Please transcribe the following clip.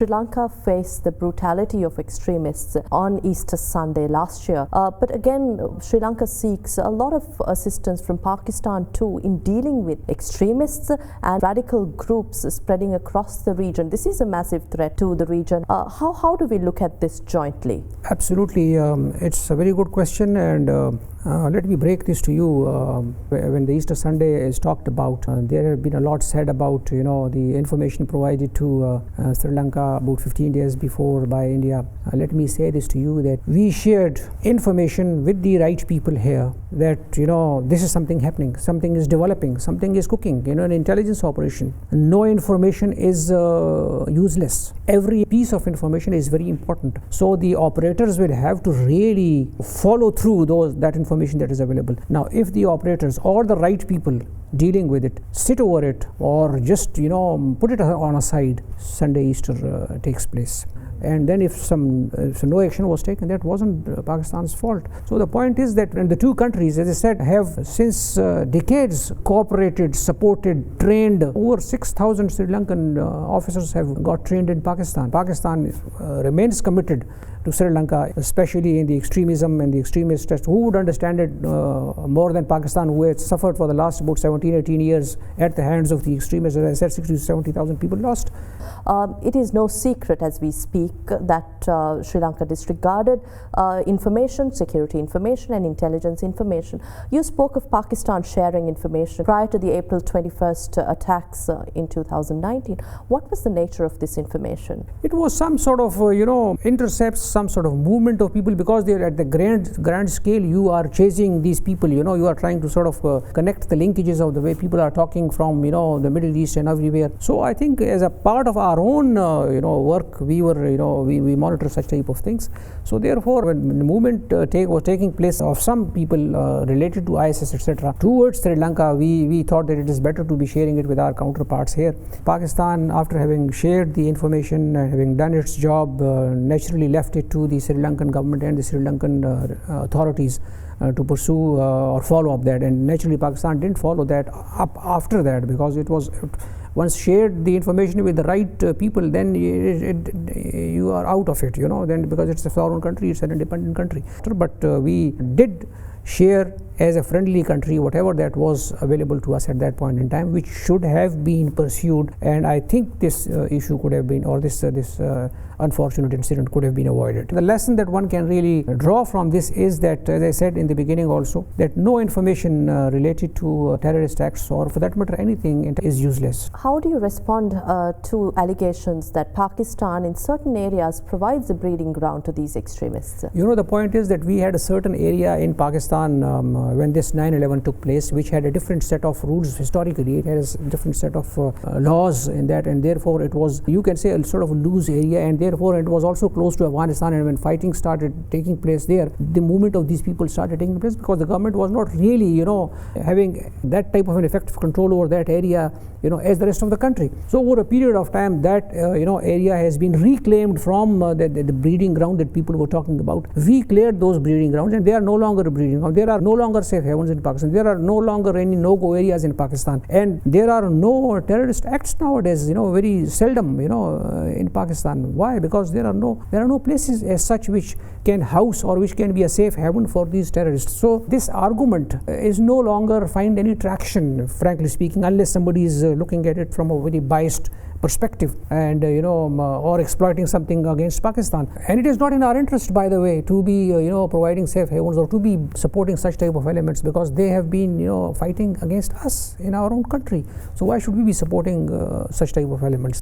Sri Lanka faced the brutality of extremists on Easter Sunday last year. But again, Sri Lanka seeks a lot of assistance from Pakistan too in dealing with extremists and radical groups spreading across the region. This is a massive threat to the region. How do we look at this jointly? Absolutely. It's a very good question, and let me break this to you. When the Easter Sunday is talked about, there have been a lot said about the information provided to Sri Lanka about 15 days before by India. Let me say this to you, that we shared information with the right people here that this is something happening, something is developing, something is cooking, an intelligence operation. No information is useless. Every piece of information is very important. So the operators will have to really follow through that information that is available. Now, if the operators or the right people dealing with it sit over it or just put it on a side, Sunday Easter takes place, and then if no action was taken, that wasn't Pakistan's fault. So the point is that the two countries, as I said, have since decades cooperated, supported, trained. Over 6,000 Sri Lankan officers have got trained in Pakistan. Pakistan remains committed to Sri Lanka, especially in the extremism and the extremists. Who would understand it more than Pakistan, who has suffered for the last about 17-18 years at the hands of the extremists? As I said, 60,000 to 70,000 people lost. It is no secret as we speak that Sri Lanka disregarded information, security information and intelligence information. You spoke of Pakistan sharing information prior to the April 21st attacks in 2019. What was the nature of this information? It was some sort of, intercepts, some sort of movement of people, because they are at the grand scale. You are chasing these people, you are trying to sort of connect the linkages of the way people are talking from, the Middle East and everywhere. So I think as a part of our own, work, we were, we monitor such type of things. So therefore, when the movement was taking place of some people related to ISIS, etc., towards Sri Lanka, we thought that it is better to be sharing it with our counterparts here. Pakistan, after having shared the information and having done its job, naturally left it to the Sri Lankan government and the Sri Lankan authorities to pursue or follow up that. And naturally, Pakistan didn't follow that up after that, because it was once shared the information with the right people, then you are out of it, then, because it's a foreign country, it's an independent country. But we did share as a friendly country whatever that was available to us at that point in time, which should have been pursued. And I think this issue could have been, or this unfortunate incident could have been avoided. The lesson that one can really draw from this is that, as I said in the beginning also, that no information related to terrorist acts, or for that matter anything, is useless. How do you respond to allegations that Pakistan in certain areas provides a breeding ground to these extremists? The point is that we had a certain area in Pakistan when this 9/11 took place, which had a different set of rules historically. It has a different set of laws in that, and therefore it was, you can say, a sort of a loose area, and therefore it was also close to Afghanistan. And when fighting started taking place there, the movement of these people started taking place, because the government was not really having that type of an effective control over that area as the rest of the country. So over a period of time, that area has been reclaimed from the breeding ground that people were talking about. We cleared those breeding grounds, and they are no longer a breeding ground. There are no longer safe havens in Pakistan. There are no longer any no-go areas in Pakistan, and there are no terrorist acts nowadays. Very seldom. In Pakistan. Why? Because there are no places as such which can house or which can be a safe haven for these terrorists. So this argument is no longer find any traction, frankly speaking, unless somebody is looking at it from a very biased perspective and or exploiting something against Pakistan. And it is not in our interest, by the way, to be providing safe havens or to be supporting such type of elements, because they have been fighting against us in our own country. So why should we be supporting such type of elements?